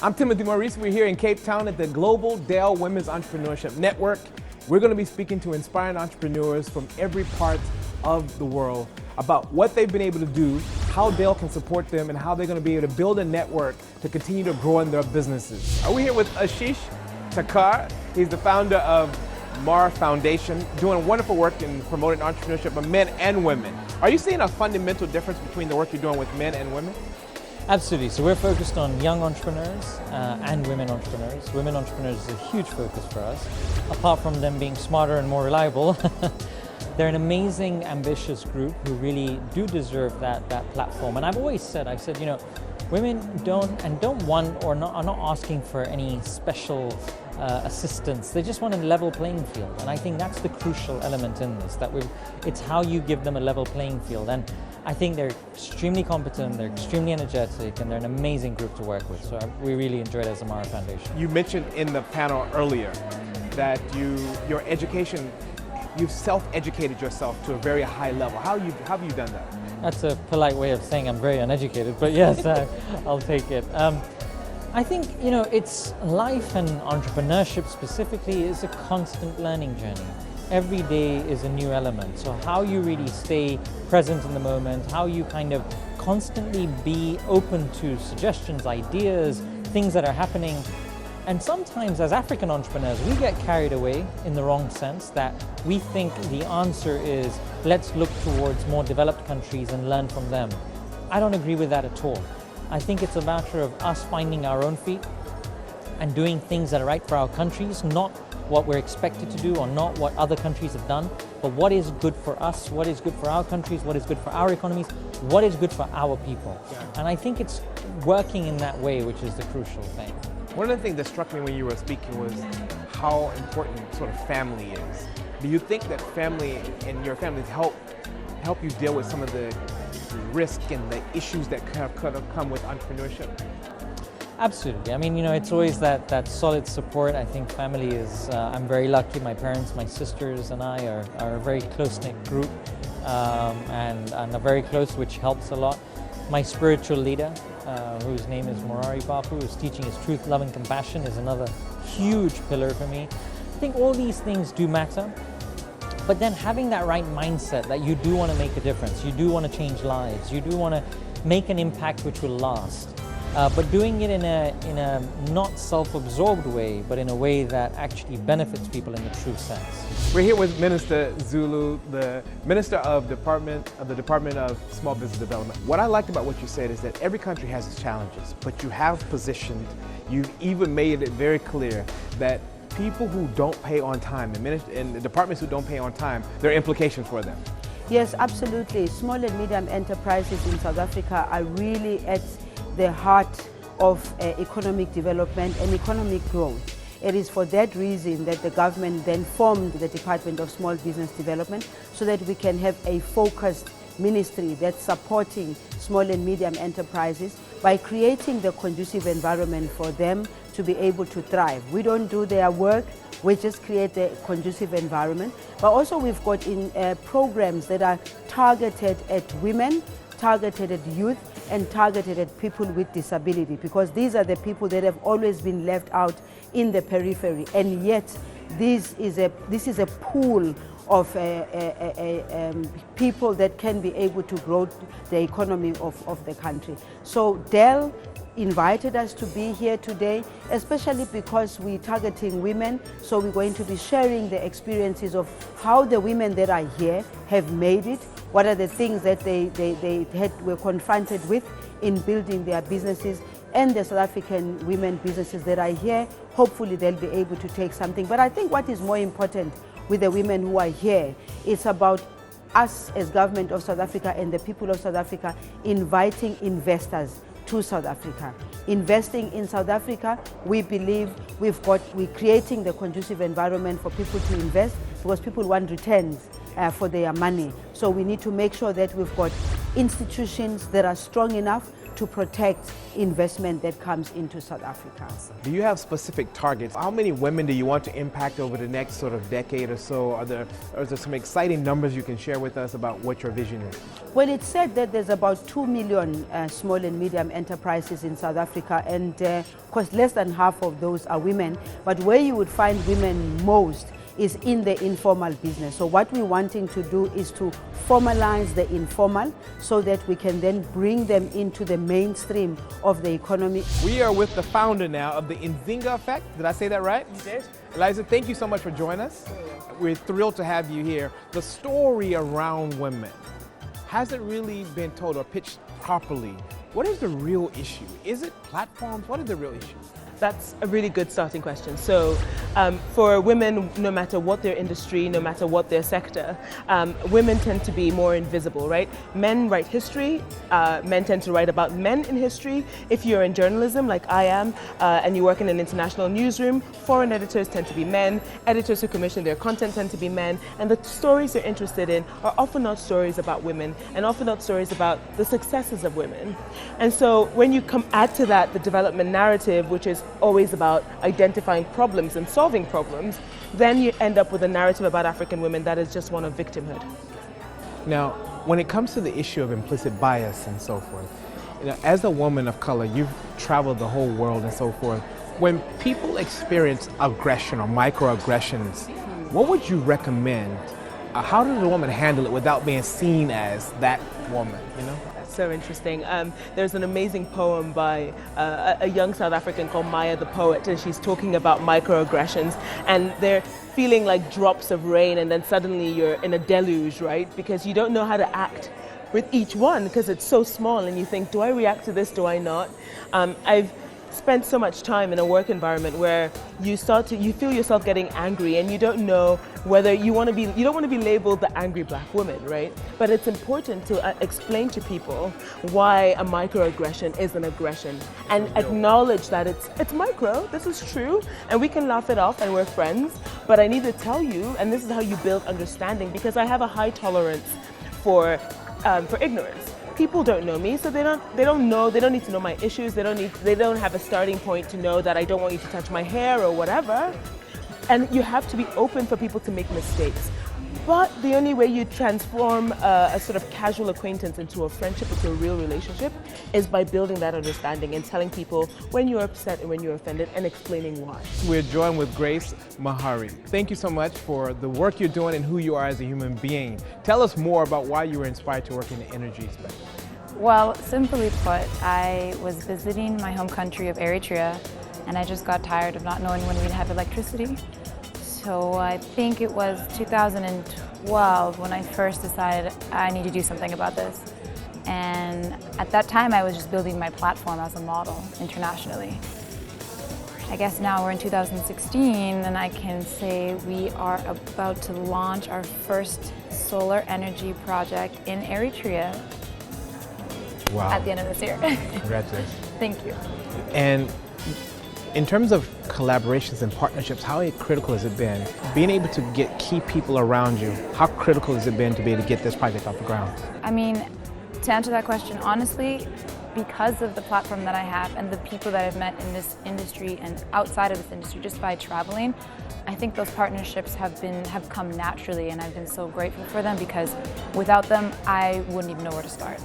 I'm Timothy Maurice. We're here in Cape Town at the Global Dell Women's Entrepreneurship Network. We're going to be speaking to inspiring entrepreneurs from every part of the world about what they've been able to do, how Dell can support them, and how they're going to be able to build a network to continue to grow in their businesses. We're here with Ashish Thakar. He's the founder of MAR Foundation, doing wonderful work in promoting entrepreneurship of men and women. Are you seeing a fundamental difference between the work you're doing with men and women? Absolutely. So we're focused on young entrepreneurs and women entrepreneurs. Women entrepreneurs is a huge focus for us. Apart from them being smarter and more reliable, they're an amazing, ambitious group who really do deserve that platform. And I've always said, you know, women don't want or are not asking for any special assistance. They just want a level playing field. And I think that's the crucial element in this, that it's how you give them a level playing field. And I think they're extremely competent, they're extremely energetic, and they're an amazing group to work with. So we really enjoy it as a MAR Foundation. You mentioned in the panel earlier that your education, you've self-educated yourself to a very high level. How have you done that? That's a polite way of saying I'm very uneducated, but yes, I'll take it. I think, you know, it's life and entrepreneurship specifically is a constant learning journey. Every day is a new element. So how you really stay present in the moment, how you kind of constantly be open to suggestions, ideas, things that are happening. And sometimes as African entrepreneurs, we get carried away in the wrong sense, that we think the answer is, let's look towards more developed countries and learn from them. I don't agree with that at all. I think it's a matter of us finding our own feet and doing things that are right for our countries, not what we're expected to do or not what other countries have done, but what is good for us, what is good for our countries, what is good for our economies, what is good for our people. And I think it's working in that way, which is the crucial thing. One of the things that struck me when you were speaking was how important sort of family is. Do you think that family and your families help you deal with some of the risk and the issues that could have come with entrepreneurship? Absolutely. I mean, you know, it's always that solid support. I think family is, I'm very lucky. My parents, my sisters and I are a very close-knit group and are very close, which helps a lot. My spiritual leader, whose name is Murari Bapu, who's teaching his truth, love and compassion, is another huge pillar for me. I think all these things do matter, but then having that right mindset that you do want to make a difference, you do want to change lives, you do want to make an impact which will last. But doing it in a not self-absorbed way, but in a way that actually benefits people in the true sense. We're here with Minister Zulu, the Minister of the Department of Small Business Development. What I liked about what you said is that every country has its challenges, but you have positioned, you've even made it very clear that people who don't pay on time, and the departments who don't pay on time, there are implications for them. Yes, absolutely. Small and medium enterprises in South Africa are really at the heart of economic development and economic growth. It is for that reason that the government then formed the Department of Small Business Development, so that we can have a focused ministry that's supporting small and medium enterprises by creating the conducive environment for them to be able to thrive. We don't do their work, we just create the conducive environment. But also we've got in programs that are targeted at women, targeted at youth, and targeted at people with disability, because these are the people that have always been left out in the periphery, and yet this is a pool of people that can be able to grow the economy of the country. So Dell invited us to be here today, especially because we're targeting women. So we're going to be sharing the experiences of how the women that are here have made it, what are the things that they were confronted with in building their businesses, and the South African women businesses that are here. Hopefully they'll be able to take something. But I think what is more important with the women who are here, it's about us as government of South Africa and the people of South Africa inviting investors to South Africa. Investing in South Africa, we believe we're creating the conducive environment for people to invest, because people want returns for their money. So we need to make sure that we've got institutions that are strong enough to protect investment that comes into South Africa. Do you have specific targets? How many women do you want to impact over the next sort of decade or so? Are there some exciting numbers you can share with us about what your vision is? Well, it's said that there's about 2 million small and medium enterprises in South Africa, and of course less than half of those are women. But where you would find women most is in the informal business. So what we're wanting to do is to formalize the informal so that we can then bring them into the mainstream of the economy. We are with the founder now of the Nzinga Effect. Did I say that right? You did. Eliza, thank you so much for joining us. We're thrilled to have you here. The story around women hasn't really been told or pitched properly. What is the real issue? Is it platforms? What is the real issue? That's a really good starting question. So for women, no matter what their industry, no matter what their sector, women tend to be more invisible, right? Men write history, men tend to write about men in history. If you're in journalism like I am, and you work in an international newsroom, foreign editors tend to be men, editors who commission their content tend to be men, and the stories they're interested in are often not stories about women, and often not stories about the successes of women. And so when you add to that the development narrative, which is always about identifying problems and solving problems, then you end up with a narrative about African women that is just one of victimhood. Now, when it comes to the issue of implicit bias and so forth, as a woman of color, you've traveled the whole world and so forth. When people experience aggression or microaggressions, what would you recommend? How does a woman handle it without being seen as that woman, So interesting. There's an amazing poem by a young South African called Maya the Poet, and she's talking about microaggressions, and they're feeling like drops of rain, and then suddenly you're in a deluge, right? Because you don't know how to act with each one because it's so small, and you think, do I react to this, do I not? I've spent so much time in a work environment where you feel yourself getting angry, and you don't know whether you don't want to be labeled the angry black woman, right? But it's important to explain to people why a microaggression is an aggression, and acknowledge that it's micro, this is true, and we can laugh it off and we're friends, but I need to tell you, and this is how you build understanding, because I have a high tolerance for ignorance. People don't know me, so they don't need to know my issues. They don't have a starting point to know that I don't want you to touch my hair or whatever. And you have to be open for people to make mistakes. But the only way you transform a sort of casual acquaintance into a friendship, into a real relationship, is by building that understanding and telling people when you're upset and when you're offended and explaining why. We're joined with Grace Mahari. Thank you so much for the work you're doing and who you are as a human being. Tell us more about why you were inspired to work in the energy space. Well, simply put, I was visiting my home country of Eritrea, and I just got tired of not knowing when we'd have electricity. So I think it was 2012 when I first decided I need to do something about this. And at that time, I was just building my platform as a model internationally. I guess now we're in 2016, and I can say we are about to launch our first solar energy project in Eritrea. Wow. At the end of this year. Congratulations. Thank you. And in terms of collaborations and partnerships, how critical has it been? Being able to get key people around you, how critical has it been to be able to get this project off the ground? I mean, to answer that question honestly, because of the platform that I have and the people that I've met in this industry and outside of this industry just by traveling, I think those partnerships have come naturally, and I've been so grateful for them, because without them, I wouldn't even know where to start.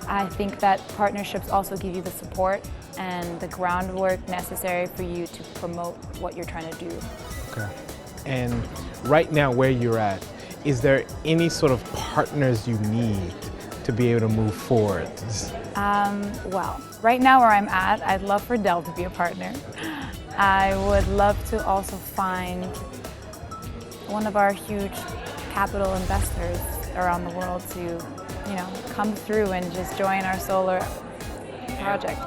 I think that partnerships also give you the support and the groundwork necessary for you to promote what you're trying to do. Okay. And right now where you're at, is there any sort of partners you need to be able to move forward? Well, right now where I'm at, I'd love for Dell to be a partner. I would love to also find one of our huge capital investors around the world to come through and just join our solar project.